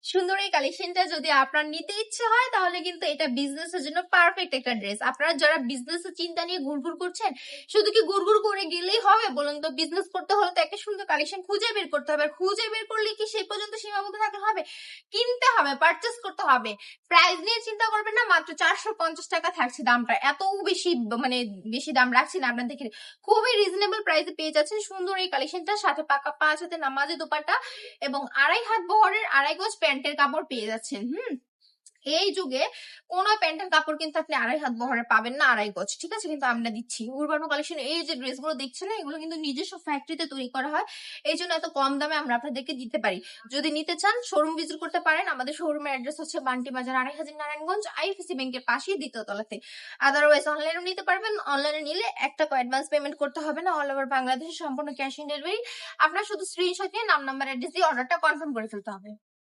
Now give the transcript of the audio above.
সুন্দর এই কালেকশনটা যদি আপনার নিতে ইচ্ছে হয় তাহলে কিন্তু এটা বিজনেসের জন্য পারফেক্ট একটা ড্রেস। আপনারা যারা বিজনেসের চিন্তা নিয়ে ঘুরঘুর করছেন, শুধু কি ঘুরঘুর করে গেলেই হবে বলুন তো? বিজনেস করতে হলে তো একটা সুন্দর কালেকশন খুঁজে বের করতে হবে। আর খুঁজে বের করলে কি সেই পর্যন্ত সীমাবদ্ধ থাকলে হবে? কিনতে হবে, পারচেস করতে হবে। প্রাইস নিয়ে চিন্তা করবেন না, মাত্র 450 টাকা থাকছে দামটা। এত বেশি মানে বেশি দাম রাখছি না আপনাদের, খুবই রিজনেবল প্রাইসে পেয়ে যাচ্ছেন সুন্দর এই কালেকশনটা। সাথে পাকা 5 হাতে নামাজে দোপাট্টা এবং 2.5 হাত বহরের 2.5 গজ প্যান্টের কাপড় পেয়ে যাচ্ছেন। এই যুগে কোন প্যান্টের কাপড় কিন্তু আপনি 2.5 হাত বহরে পাবেন না, 2.5 গজ, ঠিক আছে? কিন্তু আমরা দিচ্ছি উরবানো কালেকশন। এই যে ড্রেসগুলো দেখছেন না, এগুলো কিন্তু নিজস্ব ফ্যাক্টরিতে তৈরি করা হয়, এই জন্য এত কম দামে আমরা আপনাদেরকে দিতে পারি। যদি নিতে চান শোরুম ভিজিট করতে পারেন। আমাদের শোরুমের অ্যাড্রেস হচ্ছে বান্টি বাজার, 2.5 নারায়ণগঞ্জ, আইএফএসি ব্যাংকের পাশেই দ্বিতীয় তলাতে। আদারওয়াইজ অনলাইনেও নিতে পারবেন। অনলাইনে নিলে 1 টাকা অ্যাডভান্স পেমেন্ট করতে হবে না। অল ওভার বাংলাদেশে সম্পূর্ণ ক্যাশ অন ডেলিভারি। আপনার শুধু স্ক্রিনশট নিয়ে নাম, নাম্বার, অ্যাড্রেস দিয়ে অর্ডারটা কনফার্ম করে ফেলতে হবে।